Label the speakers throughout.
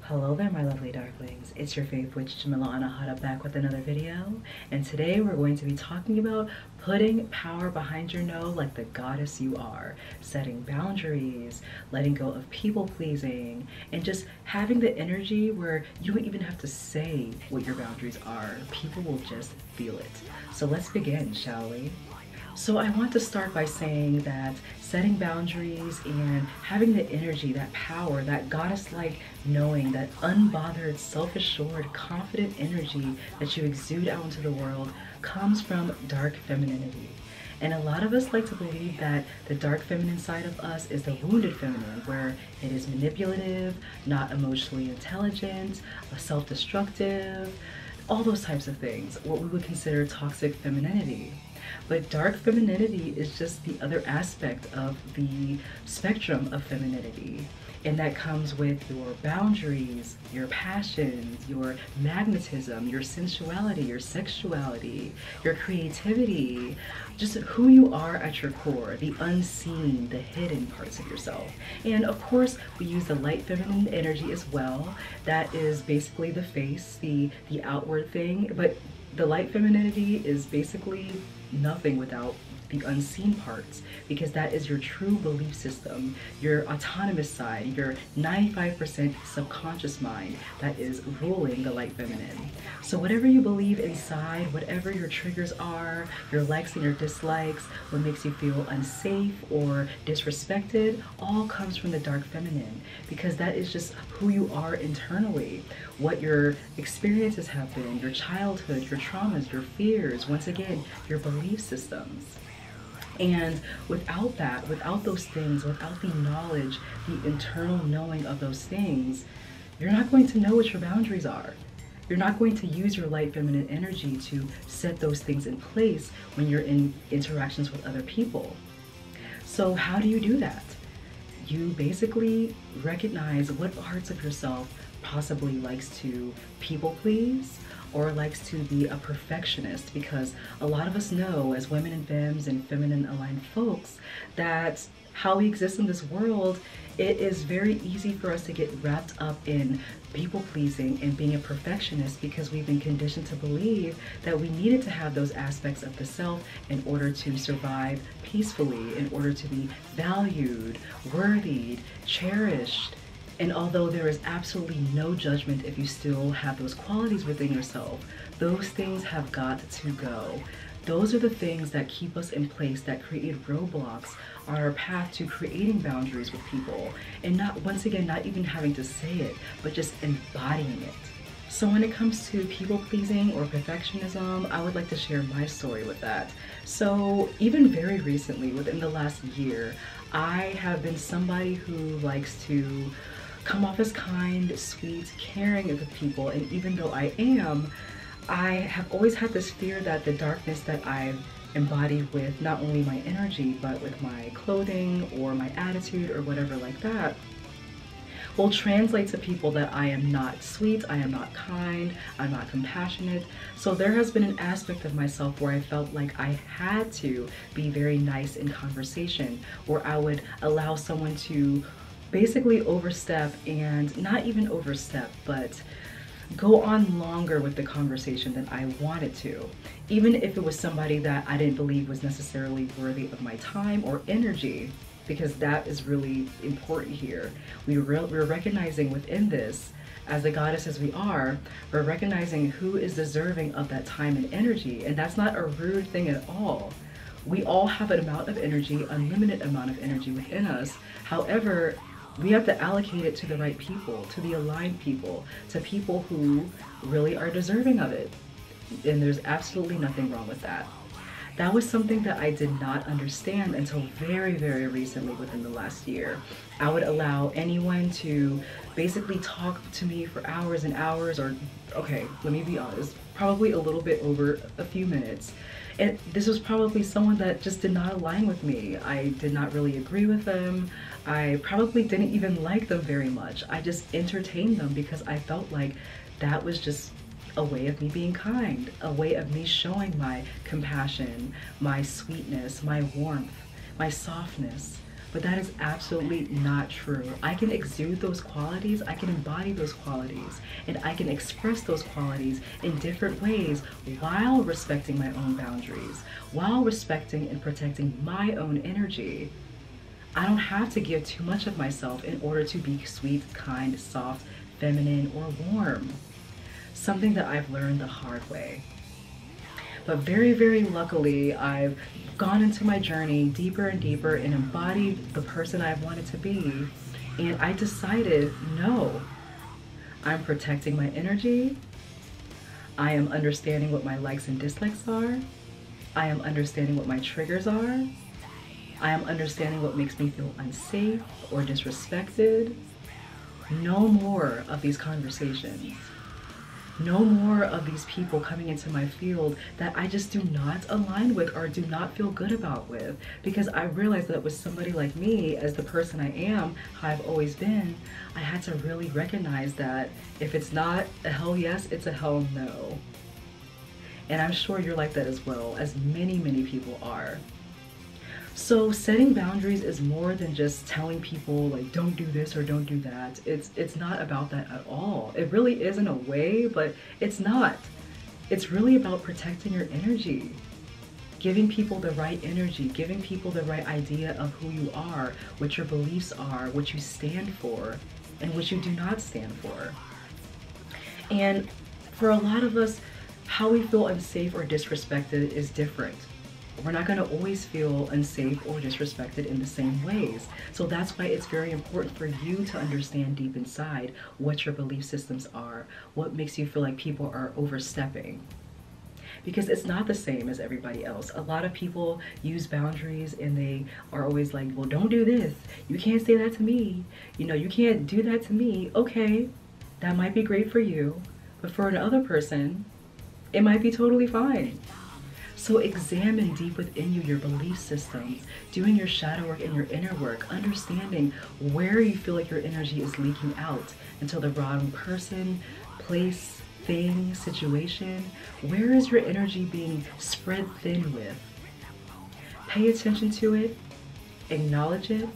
Speaker 1: Hello there, my lovely darklings. It's your faith witch Jamila Anahata back with another video, and today we're going to be talking about putting power behind your no like the goddess you are, setting boundaries, letting go of people pleasing, and just having the energy where you don't even have to say what your boundaries are. People will just feel it. So let's begin, shall we? So I want to start by saying that setting boundaries and having the energy, that power, that goddess-like knowing, that unbothered, self-assured, confident energy that you exude out into the world comes from dark femininity. And a lot of us like to believe that the dark feminine side of us is the wounded feminine, where it is manipulative, not emotionally intelligent, self-destructive, all those types of things, what we would consider toxic femininity. But dark femininity is just the other aspect of the spectrum of femininity. And that comes with your boundaries, your passions, your magnetism, your sensuality, your sexuality, your creativity, just who you are at your core, the unseen, the hidden parts of yourself. And of course, we use the light feminine energy as well. That is basically the face, the outward thing. But the light femininity is basically nothing without the unseen parts, because that is your true belief system, your autonomous side, your 95% subconscious mind that is ruling the light feminine. So whatever you believe inside, whatever your triggers are, your likes and your dislikes, what makes you feel unsafe or disrespected, all comes from the dark feminine, because that is just who you are internally, what your experiences have been, your childhood, your traumas, your fears, once again, your belief systems. And without that, without those things, without the knowledge, the internal knowing of those things, you're not going to know what your boundaries are. You're not going to use your light feminine energy to set those things in place when you're in interactions with other people. So how do you do that? You basically recognize what parts of yourself possibly likes to people please, or likes to be a perfectionist, because a lot of us know as women and femmes and feminine aligned folks that how we exist in this world, it is very easy for us to get wrapped up in people pleasing and being a perfectionist, because we've been conditioned to believe that we needed to have those aspects of the self in order to survive peacefully, in order to be valued, worthied, cherished. And although there is absolutely no judgment if you still have those qualities within yourself, those things have got to go. Those are the things that keep us in place, that create roadblocks on our path to creating boundaries with people. And not, once again, not even having to say it, but just embodying it. So when it comes to people pleasing or perfectionism, I would like to share my story with that. So even very recently, within the last year, I have been somebody who likes to come off as kind, sweet, caring of people, and even though I am, I have always had this fear that the darkness that I've embodied with not only my energy, but with my clothing or my attitude or whatever like that, will translate to people that I am not sweet, I am not kind, I'm not compassionate. So there has been an aspect of myself where I felt like I had to be very nice in conversation, or I would allow someone to basically overstep, and not even overstep, but go on longer with the conversation than I wanted to, even if it was somebody that I didn't believe was necessarily worthy of my time or energy, because that is really important here. We're recognizing within this, as the goddesses we are, we're recognizing who is deserving of that time and energy, and that's not a rude thing at all. We all have an amount of energy, unlimited amount of energy within us. However, we have to allocate it to the right people, to the aligned people, to people who really are deserving of it. And there's absolutely nothing wrong with that. That was something that I did not understand until very, very recently within the last year. I would allow anyone to basically talk to me for hours and hours, or, okay, let me be honest, probably a little bit over a few minutes. And this was probably someone that just did not align with me. I did not really agree with them. I probably didn't even like them very much. I just entertained them because I felt like that was just a way of me being kind, a way of me showing my compassion, my sweetness, my warmth, my softness, but that is absolutely not true. I can exude those qualities, I can embody those qualities, and I can express those qualities in different ways while respecting my own boundaries, while respecting and protecting my own energy. I don't have to give too much of myself in order to be sweet, kind, soft, feminine, or warm. Something that I've learned the hard way. But very, very luckily, I've gone into my journey deeper and deeper and embodied the person I wanted to be. And I decided, no, I'm protecting my energy. I am understanding what my likes and dislikes are. I am understanding what my triggers are. I am understanding what makes me feel unsafe or disrespected. No more of these conversations. No more of these people coming into my field that I just do not align with or do not feel good about with. Because I realized that with somebody like me, as the person I am, how I've always been, I had to really recognize that if it's not a hell yes, it's a hell no. And I'm sure you're like that as well, as many, many people are. So setting boundaries is more than just telling people like, don't do this or don't do that. It's not about that at all. It really is in a way, but it's not. It's really about protecting your energy, giving people the right energy, giving people the right idea of who you are, what your beliefs are, what you stand for, and what you do not stand for. And for a lot of us, how we feel unsafe or disrespected is different. We're not going to always feel unsafe or disrespected in the same ways. So that's why it's very important for you to understand deep inside what your belief systems are, what makes you feel like people are overstepping. Because it's not the same as everybody else. A lot of people use boundaries and they are always like, well, don't do this. You can't say that to me. You know, you can't do that to me. Okay, that might be great for you, but for another person, it might be totally fine. So examine deep within you your belief systems, doing your shadow work and your inner work, understanding where you feel like your energy is leaking out into the wrong person, place, thing, situation. Where is your energy being spread thin with? Pay attention to it, acknowledge it,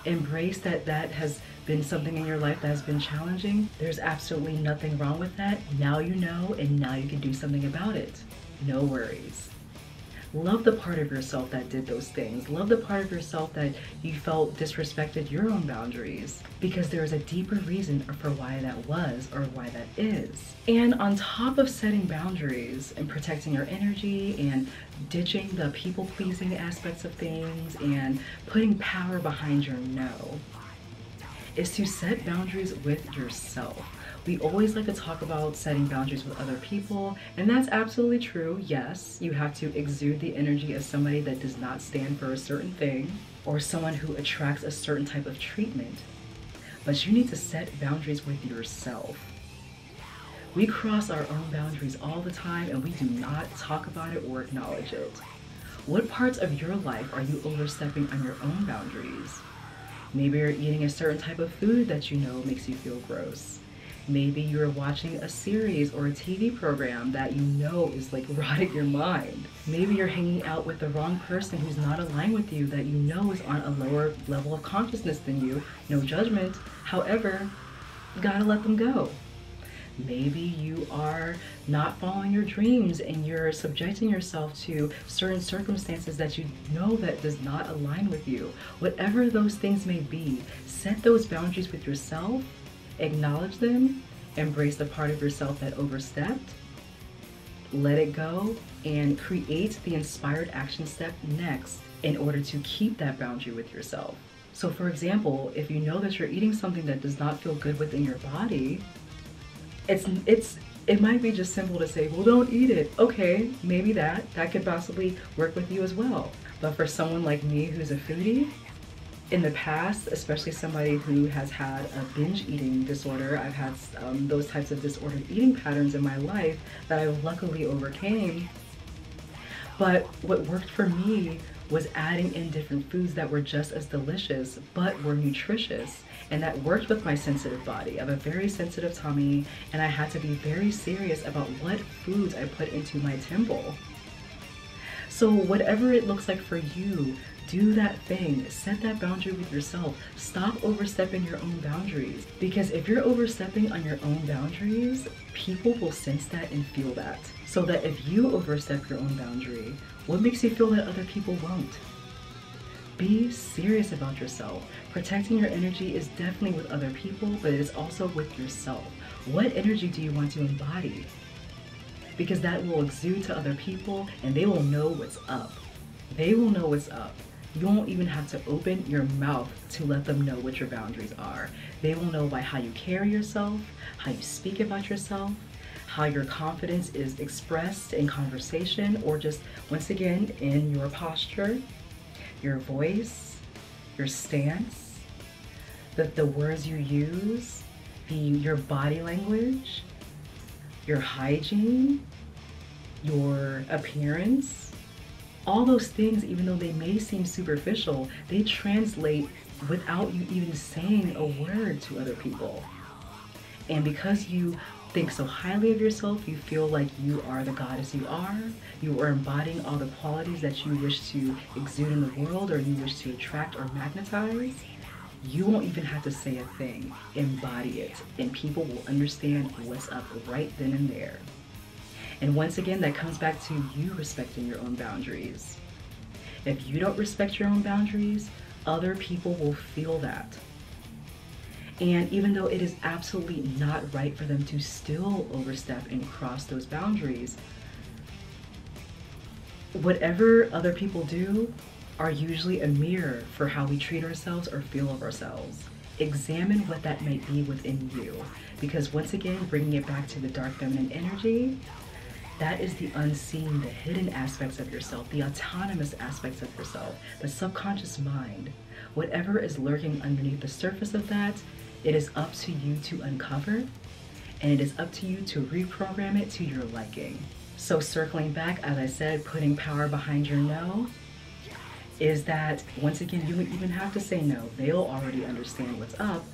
Speaker 1: embrace that that has been something in your life that has been challenging. There's absolutely nothing wrong with that. Now you know, and now you can do something about it. No worries. Love the part of yourself that did those things. Love the part of yourself that you felt disrespected your own boundaries, because there is a deeper reason for why that was or why that is. And on top of setting boundaries and protecting your energy and ditching the people-pleasing aspects of things and putting power behind your no, is to set boundaries with yourself. We always like to talk about setting boundaries with other people, and that's absolutely true. Yes, you have to exude the energy of somebody that does not stand for a certain thing or someone who attracts a certain type of treatment. But you need to set boundaries with yourself. We cross our own boundaries all the time and we do not talk about it or acknowledge it. What parts of your life are you overstepping on your own boundaries? Maybe you're eating a certain type of food that you know makes you feel gross. Maybe you're watching a series or a TV program that you know is like rotting your mind. Maybe you're hanging out with the wrong person who's not aligned with you, that you know is on a lower level of consciousness than you. No judgment. However, you gotta let them go. Maybe you are not following your dreams and you're subjecting yourself to certain circumstances that you know that does not align with you. Whatever those things may be, set those boundaries with yourself, acknowledge them, embrace the part of yourself that overstepped, let it go, and create the inspired action step next in order to keep that boundary with yourself. So for example, if you know that you're eating something that does not feel good within your body, it might be just simple to say, well, don't eat it. Okay, maybe that could possibly work with you as well. But for someone like me who's a foodie, in the past, especially somebody who has had a binge eating disorder, I've had those types of disordered eating patterns in my life that I luckily overcame. But what worked for me was adding in different foods that were just as delicious, but were nutritious. And that worked with my sensitive body. I have a very sensitive tummy, and I had to be very serious about what foods I put into my temple. So whatever it looks like for you, do that thing. Set that boundary with yourself. Stop overstepping your own boundaries. Because if you're overstepping on your own boundaries, people will sense that and feel that. So that if you overstep your own boundary, what makes you feel that other people won't? Be serious about yourself. Protecting your energy is definitely with other people, but it is also with yourself. What energy do you want to embody? Because that will exude to other people and they will know what's up. They will know what's up. You won't even have to open your mouth to let them know what your boundaries are. They will know by how you carry yourself, how you speak about yourself, how your confidence is expressed in conversation, or just, once again, in your posture, your voice, your stance, the words you use, your body language, your hygiene, your appearance. All those things, even though they may seem superficial, they translate without you even saying a word to other people. And because you think so highly of yourself, you feel like you are the goddess you are embodying all the qualities that you wish to exude in the world or you wish to attract or magnetize, you won't even have to say a thing. Embody it, and people will understand what's up right then and there. And once again, that comes back to you respecting your own boundaries. If you don't respect your own boundaries, other people will feel that. And even though it is absolutely not right for them to still overstep and cross those boundaries, whatever other people do are usually a mirror for how we treat ourselves or feel of ourselves. Examine what that might be within you. Because once again, bringing it back to the dark feminine energy, that is the unseen, the hidden aspects of yourself, the autonomous aspects of yourself, the subconscious mind. Whatever is lurking underneath the surface of that, it is up to you to uncover, and it is up to you to reprogram it to your liking. So circling back, as I said, putting power behind your no, is that, once again, you don't even have to say no. They'll already understand what's up,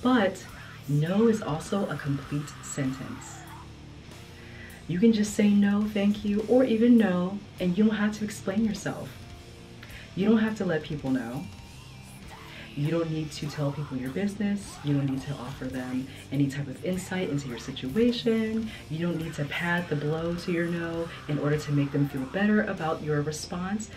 Speaker 1: but no is also a complete sentence. You can just say no, thank you, or even no, and you don't have to explain yourself. You don't have to let people know. You don't need to tell people your business. You don't need to offer them any type of insight into your situation. You don't need to pad the blow to your no in order to make them feel better about your response.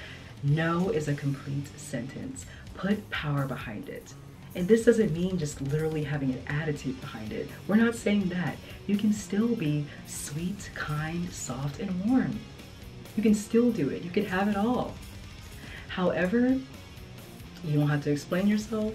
Speaker 1: No is a complete sentence. Put power behind it. And this doesn't mean just literally having an attitude behind it. We're not saying that. You can still be sweet, kind, soft, and warm. You can still do it. You can have it all. However, you don't have to explain yourself.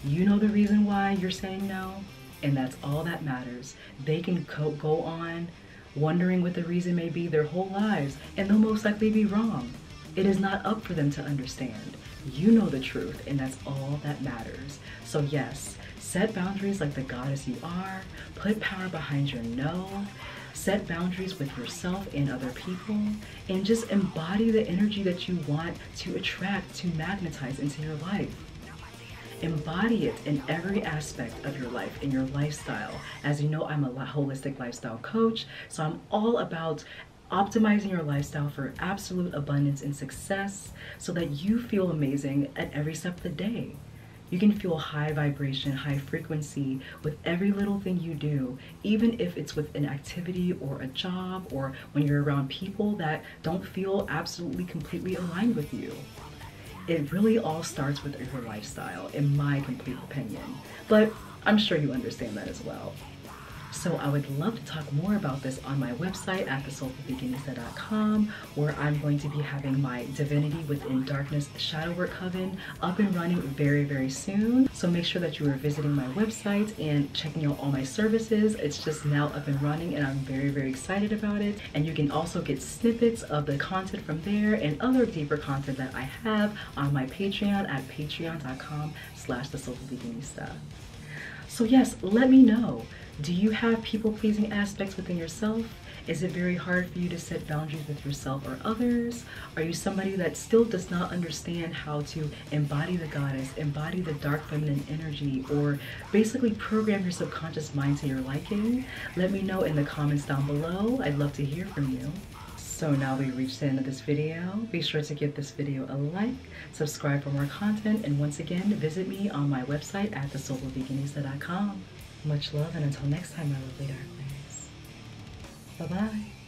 Speaker 1: You know the reason why you're saying no, and that's all that matters. They can go on wondering what the reason may be their whole lives, and they'll most likely be wrong. It is not up for them to understand. You know the truth, and that's all that matters. So yes, set boundaries like the goddess you are. Put power behind your no. Set boundaries with yourself and other people, and just embody the energy that you want to attract, to magnetize into your life. Embody it in every aspect of your life, in your lifestyle. As you know, I'm a holistic lifestyle coach, so I'm all about optimizing your lifestyle for absolute abundance and success so that you feel amazing at every step of the day. You can feel high vibration, high frequency with every little thing you do, even if it's with an activity or a job or when you're around people that don't feel absolutely completely aligned with you. It really all starts with your lifestyle, in my complete opinion. But I'm sure you understand that as well. So I would love to talk more about this on my website at thesoulfulveganista.com, where I'm going to be having my Divinity Within Darkness Shadow Work Coven up and running very, very soon. So make sure that you are visiting my website and checking out all my services. It's just now up and running, and I'm very, very excited about it. And you can also get snippets of the content from there and other deeper content that I have on my Patreon at patreon.com/thesoulfulveganista. So yes, let me know. Do you have people-pleasing aspects within yourself? Is it very hard for you to set boundaries with yourself or others? Are you somebody that still does not understand how to embody the goddess, embody the dark feminine energy, or basically program your subconscious mind to your liking? Let me know in the comments down below. I'd love to hear from you. So now we reached the end of this video. Be sure to give this video a like, subscribe for more content, and once again, visit me on my website at thesoulfulveganista.com. Much love, and until next time, my lovely darklings. Bye-bye.